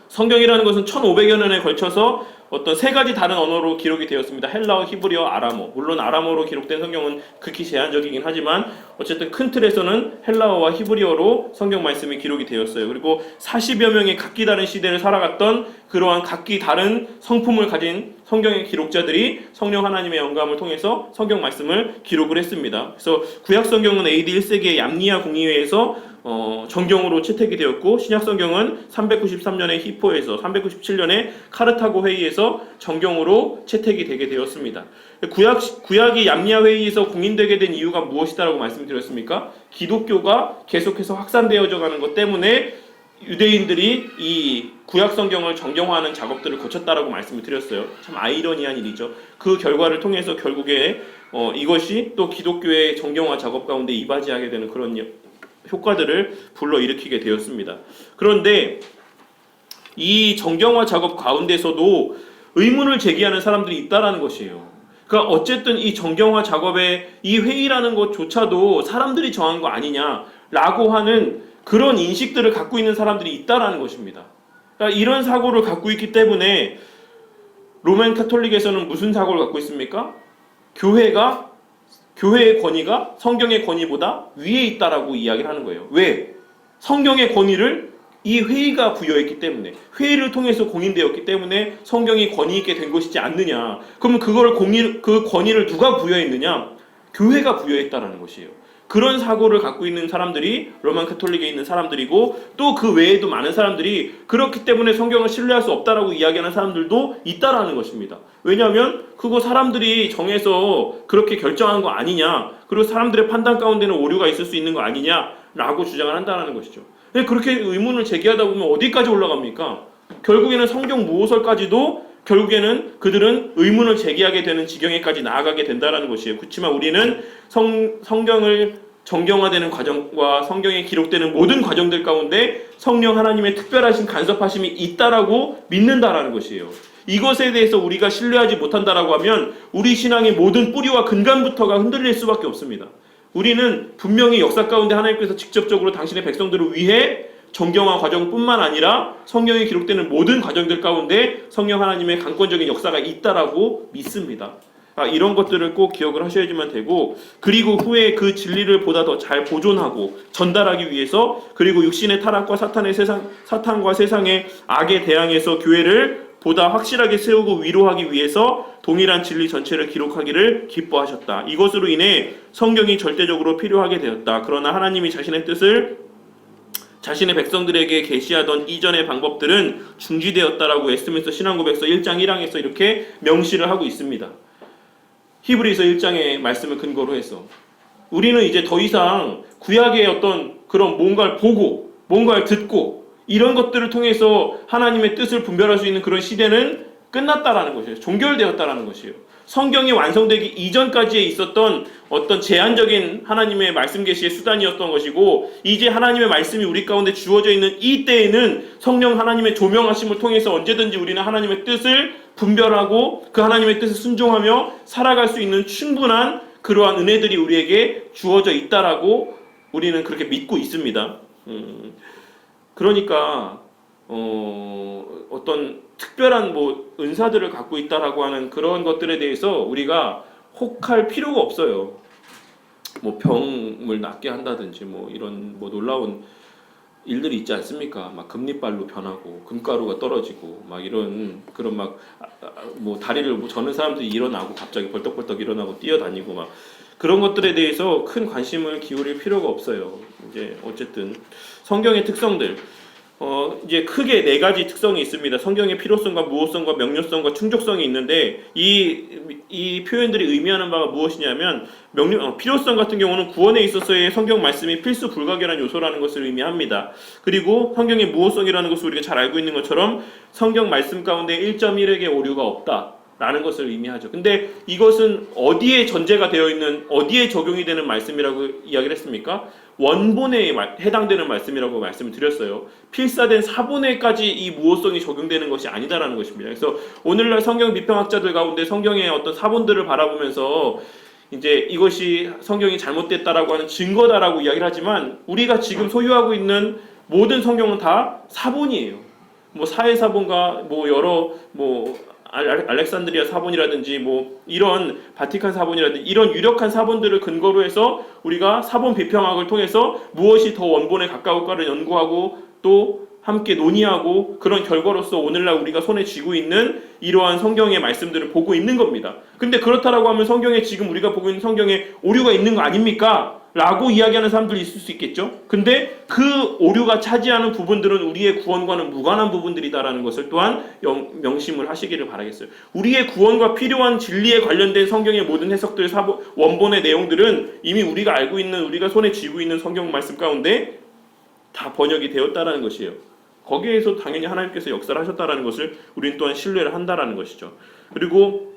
성경이라는 것은 1500여 년에 걸쳐서 어떤 세 가지 다른 언어로 기록이 되었습니다. 헬라어, 히브리어, 아람어. 물론 아람어로 기록된 성경은 극히 제한적이긴 하지만 어쨌든 큰 틀에서는 헬라어와 히브리어로 성경 말씀이 기록이 되었어요. 그리고 40여 명의 각기 다른 시대를 살아갔던 그러한 각기 다른 성품을 가진 성경의 기록자들이 성령 하나님의 영감을 통해서 성경 말씀을 기록을 했습니다. 그래서 구약 성경은 AD 1세기의 얌니아 공의회에서 정경으로 채택이 되었고, 신약 성경은 393년에 히포에서 397년에 카르타고 회의에서 정경으로 채택이 되게 되었습니다. 구약이 얌니아 회의에서 공인되게 된 이유가 무엇이다라고 말씀드렸습니까? 기독교가 계속해서 확산되어져 가는 것 때문에 유대인들이 이 구약 성경을 정경화하는 작업들을 거쳤다라고 말씀을 드렸어요. 참 아이러니한 일이죠. 그 결과를 통해서 결국에 이것이 또 기독교의 정경화 작업 가운데 이바지하게 되는 그런 효과들을 불러일으키게 되었습니다. 그런데 이 정경화 작업 가운데서도 의문을 제기하는 사람들이 있다라는 것이에요. 그러니까 어쨌든 이 정경화 작업의 이 회의라는 것조차도 사람들이 정한 거 아니냐라고 하는 그런 인식들을 갖고 있는 사람들이 있다라는 것입니다. 그러니까 이런 사고를 갖고 있기 때문에 로맨 카톨릭에서는 무슨 사고를 갖고 있습니까? 교회의 권위가 성경의 권위보다 위에 있다라고 이야기를 하는 거예요. 왜? 성경의 권위를 이 회의가 부여했기 때문에, 회의를 통해서 공인되었기 때문에 성경이 권위 있게 된 것이지 않느냐. 그러면 그 권위를 누가 부여했느냐? 교회가 부여했다라는 것이에요. 그런 사고를 갖고 있는 사람들이 로만 카톨릭에 있는 사람들이고, 또 그 외에도 많은 사람들이 그렇기 때문에 성경을 신뢰할 수 없다라고 이야기하는 사람들도 있다라는 것입니다. 왜냐하면 그거 사람들이 정해서 그렇게 결정한 거 아니냐, 그리고 사람들의 판단 가운데는 오류가 있을 수 있는 거 아니냐라고 주장을 한다는 것이죠. 그렇게 의문을 제기하다 보면 어디까지 올라갑니까? 결국에는 성경 모호설까지도 결국에는 그들은 의문을 제기하게 되는 지경에까지 나아가게 된다는 것이에요. 그렇지만 우리는 성경을 정경화되는 과정과 성경에 기록되는 모든 과정들 가운데 성령 하나님의 특별하신 간섭하심이 있다라고 믿는다라는 것이에요. 이것에 대해서 우리가 신뢰하지 못한다라고 하면 우리 신앙의 모든 뿌리와 근간부터가 흔들릴 수밖에 없습니다. 우리는 분명히 역사 가운데 하나님께서 직접적으로 당신의 백성들을 위해 정경화 과정뿐만 아니라 성경에 기록되는 모든 과정들 가운데 성령 하나님의 강권적인 역사가 있다라고 믿습니다. 이런 것들을 꼭 기억을 하셔야지만 되고, 그리고 후에 그 진리를 보다 더 잘 보존하고 전달하기 위해서, 그리고 육신의 타락과 사탄과 세상의 악에 대항해서 교회를 보다 확실하게 세우고 위로하기 위해서 동일한 진리 전체를 기록하기를 기뻐하셨다. 이것으로 인해 성경이 절대적으로 필요하게 되었다. 그러나 하나님이 자신의 뜻을 자신의 백성들에게 계시하던 이전의 방법들은 중지되었다라고 웨스트민스터 신앙고백서 1장 1항에서 이렇게 명시를 하고 있습니다. 히브리서 1장의 말씀을 근거로 해서 우리는 이제 더 이상 구약의 어떤 그런 뭔가를 보고 뭔가를 듣고 이런 것들을 통해서 하나님의 뜻을 분별할 수 있는 그런 시대는 끝났다라는 것이에요. 종결되었다라는 것이에요. 성경이 완성되기 이전까지에 있었던 어떤 제한적인 하나님의 말씀 계시의 수단이었던 것이고, 이제 하나님의 말씀이 우리 가운데 주어져 있는 이 때에는 성령 하나님의 조명하심을 통해서 언제든지 우리는 하나님의 뜻을 분별하고 그 하나님의 뜻을 순종하며 살아갈 수 있는 충분한 그러한 은혜들이 우리에게 주어져 있다라고 우리는 그렇게 믿고 있습니다. 그러니까 어떤 특별한 은사들을 갖고 있다라고 하는 그런 것들에 대해서 우리가 혹할 필요가 없어요. 병을 낫게 한다든지 이런 놀라운 일들이 있지 않습니까? 막 금리빨로 변하고 금가루가 떨어지고 막 이런 그런 막 뭐 다리를 뭐 저는 사람들이 일어나고 갑자기 벌떡벌떡 일어나고 뛰어다니고 막 그런 것들에 대해서 큰 관심을 기울일 필요가 없어요. 이제 어쨌든 성경의 특성들 이제 크게 네 가지 특성이 있습니다. 성경의 필요성과 무호성과 명료성과 충족성이 있는데 이 표현들이 의미하는 바가 무엇이냐면 필요성 같은 경우는 구원에 있어서의 성경 말씀이 필수 불가결한 요소라는 것을 의미합니다. 그리고 성경의 무호성이라는 것을 우리가 잘 알고 있는 것처럼 성경 말씀 가운데 1.1획의 오류가 없다. 라는 것을 의미하죠. 근데 이것은 어디에 전제가 되어 있는 어디에 적용이 되는 말씀이라고 이야기를 했습니까? 원본에 해당되는 말씀이라고 말씀을 드렸어요. 필사된 사본에까지 이 무호성이 적용되는 것이 아니다라는 것입니다. 그래서 오늘날 성경 비평학자들 가운데 성경의 어떤 사본들을 바라보면서 이제 이것이 성경이 잘못됐다라고 하는 증거다라고 이야기를 하지만 우리가 지금 소유하고 있는 모든 성경은 다 사본이에요. 뭐 사회사본과 뭐 여러 뭐 알렉산드리아 사본이라든지 뭐 이런 바티칸 사본이라든지 이런 유력한 사본들을 근거로 해서 우리가 사본 비평학을 통해서 무엇이 더 원본에 가까울까를 연구하고 또 함께 논의하고 그런 결과로서 오늘날 우리가 손에 쥐고 있는 이러한 성경의 말씀들을 보고 있는 겁니다. 근데 그렇다라고 하면 성경에 지금 우리가 보고 있는 성경에 오류가 있는 거 아닙니까? 라고 이야기하는 사람들이 있을 수 있겠죠. 근데 그 오류가 차지하는 부분들은 우리의 구원과는 무관한 부분들이다라는 것을 또한 명심을 하시기를 바라겠어요. 우리의 구원과 필요한 진리에 관련된 성경의 모든 해석들 원본의 내용들은 이미 우리가 알고 있는 우리가 손에 쥐고 있는 성경 말씀 가운데 다 번역이 되었다라는 것이에요. 거기에서 당연히 하나님께서 역사를 하셨다라는 것을 우리는 또한 신뢰를 한다라는 것이죠. 그리고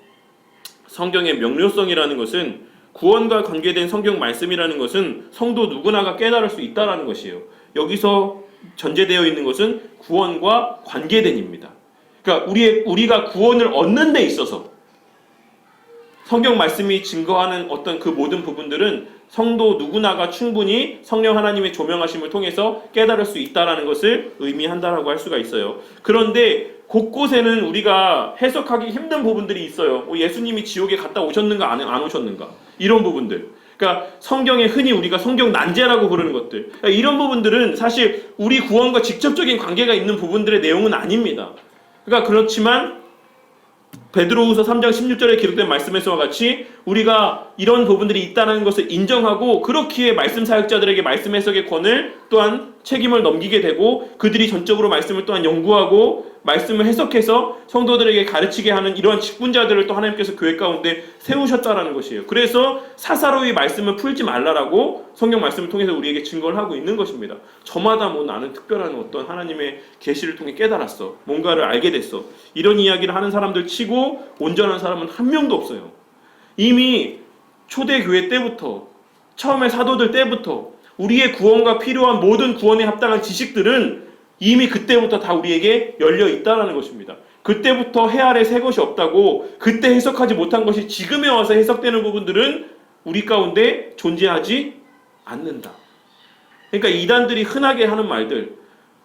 성경의 명료성이라는 것은 구원과 관계된 성경 말씀이라는 것은 성도 누구나가 깨달을 수 있다라는 것이에요. 여기서 전제되어 있는 것은 구원과 관계된입니다. 그러니까 우리가 구원을 얻는 데 있어서 성경 말씀이 증거하는 어떤 그 모든 부분들은 성도 누구나가 충분히 성령 하나님의 조명하심을 통해서 깨달을 수 있다라는 것을 의미한다라고 할 수가 있어요. 그런데 곳곳에는 우리가 해석하기 힘든 부분들이 있어요. 예수님이 지옥에 갔다 오셨는가 안 오셨는가 이런 부분들. 그러니까 성경에 흔히 우리가 성경 난제라고 부르는 것들. 그러니까 이런 부분들은 사실 우리 구원과 직접적인 관계가 있는 부분들의 내용은 아닙니다. 그러니까 그렇지만 베드로후서 3장 16절에 기록된 말씀에서와 같이 우리가 이런 부분들이 있다는 것을 인정하고 그렇기에 말씀 사역자들에게 말씀 해석의 권을 또한 책임을 넘기게 되고 그들이 전적으로 말씀을 또한 연구하고 말씀을 해석해서 성도들에게 가르치게 하는 이러한 직분자들을 또 하나님께서 교회 가운데 세우셨다라는 것이에요. 그래서 사사로이 말씀을 풀지 말라라고 성경 말씀을 통해서 우리에게 증거를 하고 있는 것입니다. 저마다 뭐 나는 특별한 어떤 하나님의 계시를 통해 깨달았어. 뭔가를 알게 됐어. 이런 이야기를 하는 사람들 치고 온전한 사람은 한 명도 없어요. 이미 초대교회 때부터 처음에 사도들 때부터 우리의 구원과 필요한 모든 구원에 합당한 지식들은 이미 그때부터 다 우리에게 열려 있다는 것입니다. 그때부터 해 아래 새 것이 없다고 그때 해석하지 못한 것이 지금에 와서 해석되는 부분들은 우리 가운데 존재하지 않는다. 그러니까 이단들이 흔하게 하는 말들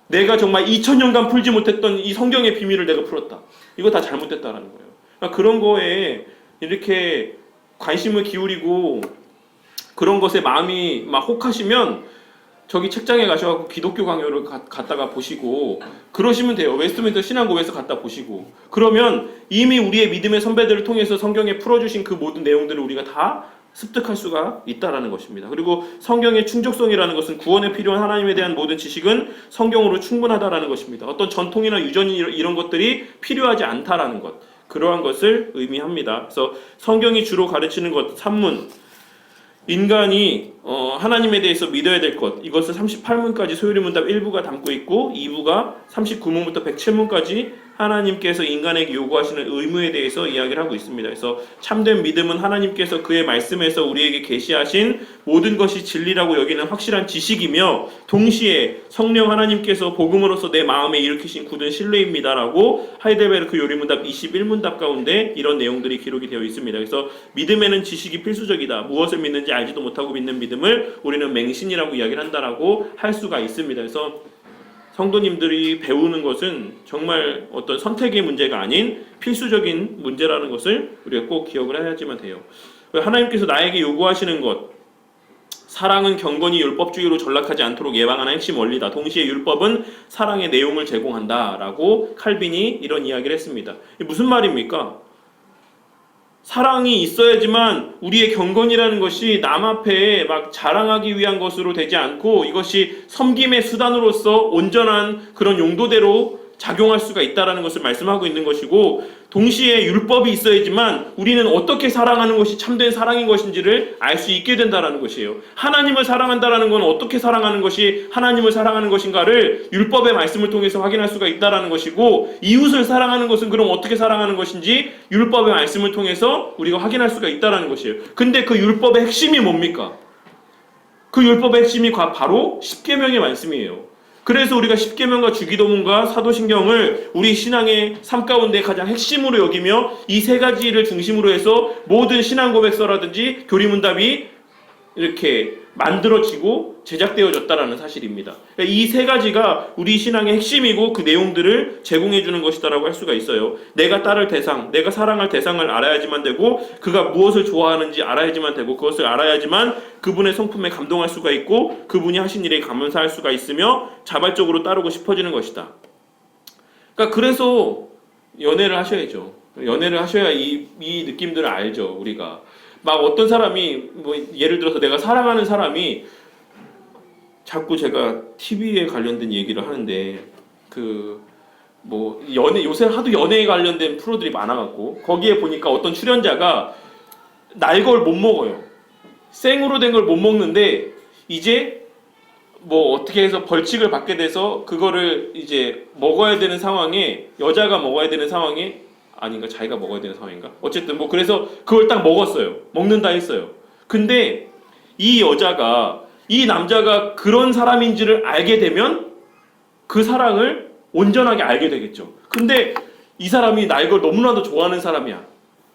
내가 정말 2000년간 풀지 못했던 이 성경의 비밀을 내가 풀었다. 이거 다 잘못됐다는 거예요. 그러니까 그런 거에 이렇게 관심을 기울이고 그런 것에 마음이 막 혹하시면 저기 책장에 가셔서 기독교 강요를 갔다가 보시고 그러시면 돼요. 웨스트민스터 신앙고에서 갔다 보시고 그러면 이미 우리의 믿음의 선배들을 통해서 성경에 풀어주신 그 모든 내용들을 우리가 다 습득할 수가 있다라는 것입니다. 그리고 성경의 충족성이라는 것은 구원에 필요한 하나님에 대한 모든 지식은 성경으로 충분하다라는 것입니다. 어떤 전통이나 유전이 이런 것들이 필요하지 않다라는 것 그러한 것을 의미합니다. 그래서 성경이 주로 가르치는 것 산문 인간이 하나님에 대해서 믿어야 될 것 이것을 38문까지 소요리 문답 1부가 담고 있고 2부가 39문부터 107문까지 하나님께서 인간에게 요구하시는 의무에 대해서 이야기를 하고 있습니다. 그래서 참된 믿음은 하나님께서 그의 말씀에서 우리에게 계시하신 모든 것이 진리라고 여기는 확실한 지식이며 동시에 성령 하나님께서 복음으로서 내 마음에 일으키신 굳은 신뢰입니다라고 하이델베르크 요리문답 21문답 가운데 이런 내용들이 기록이 되어 있습니다. 그래서 믿음에는 지식이 필수적이다. 무엇을 믿는지 알지도 못하고 믿는 믿음을 우리는 맹신이라고 이야기를 한다라고 할 수가 있습니다. 그래서 성도님들이 배우는 것은 정말 어떤 선택의 문제가 아닌 필수적인 문제라는 것을 우리가 꼭 기억을 해야지만 돼요. 하나님께서 나에게 요구하시는 것 사랑은 경건이 율법주의로 전락하지 않도록 예방하는 핵심 원리다. 동시에 율법은 사랑의 내용을 제공한다. 라고 칼빈이 이런 이야기를 했습니다. 이게 무슨 말입니까? 사랑이 있어야지만 우리의 경건이라는 것이 남 앞에 막 자랑하기 위한 것으로 되지 않고 이것이 섬김의 수단으로서 온전한 그런 용도대로 작용할 수가 있다는 것을 말씀하고 있는 것이고, 동시에 율법이 있어야지만 우리는 어떻게 사랑하는 것이 참된 사랑인 것인지를 알 수 있게 된다는 것이에요. 하나님을 사랑한다는 건 어떻게 사랑하는 것이 하나님을 사랑하는 것인가를 율법의 말씀을 통해서 확인할 수가 있다는 것이고, 이웃을 사랑하는 것은 그럼 어떻게 사랑하는 것인지 율법의 말씀을 통해서 우리가 확인할 수가 있다는 것이에요. 근데 그 율법의 핵심이 뭡니까? 그 율법의 핵심이 바로 십계명의 말씀이에요. 그래서 우리가 십계명과 주기도문과 사도신경을 우리 신앙의 삶 가운데 가장 핵심으로 여기며 이 세 가지를 중심으로 해서 모든 신앙 고백서라든지 교리문답이 이렇게 만들어지고 제작되어졌다라는 사실입니다. 이 세 가지가 우리 신앙의 핵심이고 그 내용들을 제공해 주는 것이다라고 할 수가 있어요. 내가 따를 대상, 내가 사랑할 대상을 알아야지만 되고, 그가 무엇을 좋아하는지 알아야지만 되고, 그것을 알아야지만 그분의 성품에 감동할 수가 있고 그분이 하신 일에 감사할 수가 있으며 자발적으로 따르고 싶어지는 것이다. 그러니까 그래서 연애를 하셔야죠. 연애를 하셔야 이 느낌들을 알죠. 우리가 막 어떤 사람이 뭐 예를 들어서 내가 사랑하는 사람이 자꾸 제가 TV에 관련된 얘기를 하는데 그 뭐 연애, 요새 하도 연애에 관련된 프로들이 많아갖고 거기에 보니까 어떤 출연자가 날 걸 못 먹어요. 생으로 된 걸 못 먹는데 이제 뭐 어떻게 해서 벌칙을 받게 돼서 그거를 이제 먹어야 되는 상황에, 여자가 먹어야 되는 상황에, 아닌가 자기가 먹어야 되는 상황인가? 어쨌든 뭐 그래서 그걸 딱 먹었어요. 먹는다 했어요. 근데 이 여자가 이 남자가 그런 사람인지를 알게 되면 그 사랑을 온전하게 알게 되겠죠. 근데 이 사람이 날 걸 너무나도 좋아하는 사람이야.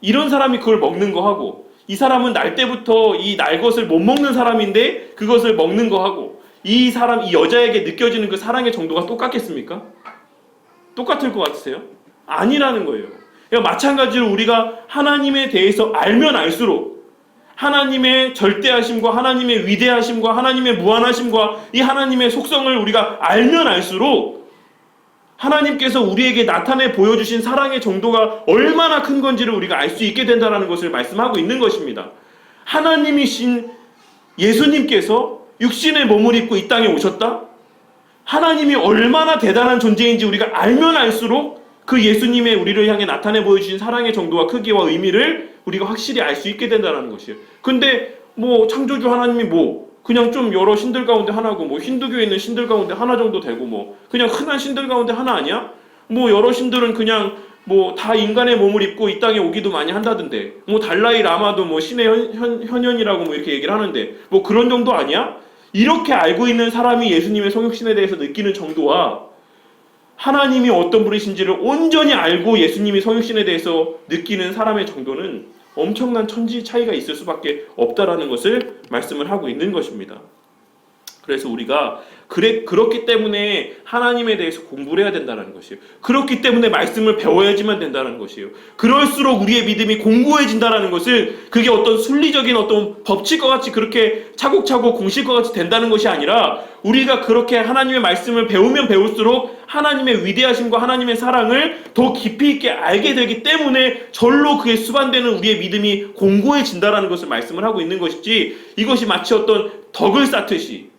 이런 사람이 그걸 먹는 거 하고, 이 사람은 날 때부터 이 날 것을 못 먹는 사람인데 그것을 먹는 거 하고, 이 사람, 이 여자에게 느껴지는 그 사랑의 정도가 똑같겠습니까? 똑같을 것 같으세요? 아니라는 거예요. 그러니까 마찬가지로 우리가 하나님에 대해서 알면 알수록 하나님의 절대하심과 하나님의 위대하심과 하나님의 무한하심과 이 하나님의 속성을 우리가 알면 알수록 하나님께서 우리에게 나타내 보여주신 사랑의 정도가 얼마나 큰 건지를 우리가 알 수 있게 된다는 것을 말씀하고 있는 것입니다. 하나님이신 예수님께서 육신의 몸을 입고 이 땅에 오셨다? 하나님이 얼마나 대단한 존재인지 우리가 알면 알수록 그 예수님의 우리를 향해 나타내 보여주신 사랑의 정도와 크기와 의미를 우리가 확실히 알 수 있게 된다는 것이에요. 근데 뭐 창조주 하나님이 뭐 그냥 좀 여러 신들 가운데 하나고, 뭐 힌두교에 있는 신들 가운데 하나 정도 되고, 뭐 그냥 흔한 신들 가운데 하나 아니야? 뭐 여러 신들은 그냥 뭐 다 인간의 몸을 입고 이 땅에 오기도 많이 한다던데, 뭐 달라이 라마도 뭐 신의 현현이라고 뭐 이렇게 얘기를 하는데 뭐 그런 정도 아니야? 이렇게 알고 있는 사람이 예수님의 성육신에 대해서 느끼는 정도와 하나님이 어떤 분이신지를 온전히 알고 예수님이 성육신에 대해서 느끼는 사람의 정도는 엄청난 천지 차이가 있을 수밖에 없다라는 것을 말씀을 하고 있는 것입니다. 그래서 우리가 그렇기 때문에 하나님에 대해서 공부를 해야 된다는 것이에요. 그렇기 때문에 말씀을 배워야지만 된다는 것이에요. 그럴수록 우리의 믿음이 공고해진다는 것을, 그게 어떤 순리적인 어떤 법칙과 같이 그렇게 차곡차곡 공식과 같이 된다는 것이 아니라, 우리가 그렇게 하나님의 말씀을 배우면 배울수록 하나님의 위대하심과 하나님의 사랑을 더 깊이 있게 알게 되기 때문에 절로 그에 수반되는 우리의 믿음이 공고해진다는 것을 말씀을 하고 있는 것이지, 이것이 마치 어떤 덕을 쌓듯이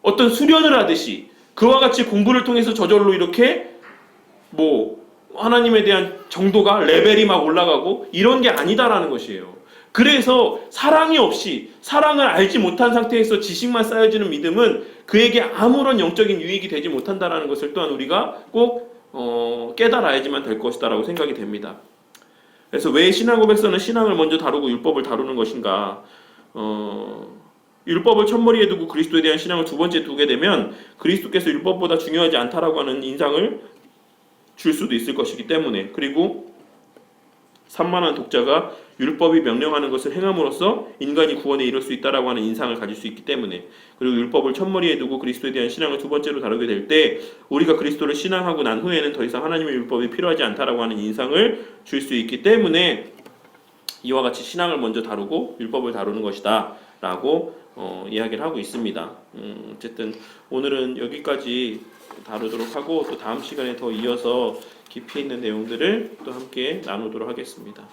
어떤 수련을 하듯이 그와 같이 공부를 통해서 저절로 이렇게 뭐 하나님에 대한 정도가 레벨이 막 올라가고 이런 게 아니다라는 것이에요. 그래서 사랑이 없이, 사랑을 알지 못한 상태에서 지식만 쌓여지는 믿음은 그에게 아무런 영적인 유익이 되지 못한다라는 것을 또한 우리가 꼭 깨달아야지만 될 것이다라고 생각이 됩니다. 그래서 왜 신앙 고백서는 신앙을 먼저 다루고 율법을 다루는 것인가? 율법을 첫머리에 두고 그리스도에 대한 신앙을 두 번째 두게 되면 그리스도께서 율법보다 중요하지 않다라고 하는 인상을 줄 수도 있을 것이기 때문에, 그리고 산만한 독자가 율법이 명령하는 것을 행함으로써 인간이 구원에 이를 수 있다라고 하는 인상을 가질 수 있기 때문에, 그리고 율법을 첫머리에 두고 그리스도에 대한 신앙을 두 번째로 다루게 될 때 우리가 그리스도를 신앙하고 난 후에는 더 이상 하나님의 율법이 필요하지 않다라고 하는 인상을 줄 수 있기 때문에 이와 같이 신앙을 먼저 다루고 율법을 다루는 것이다 라고 이야기를 하고 있습니다. 어쨌든 오늘은 여기까지 다루도록 하고 또 다음 시간에 더 이어서 깊이 있는 내용들을 또 함께 나누도록 하겠습니다.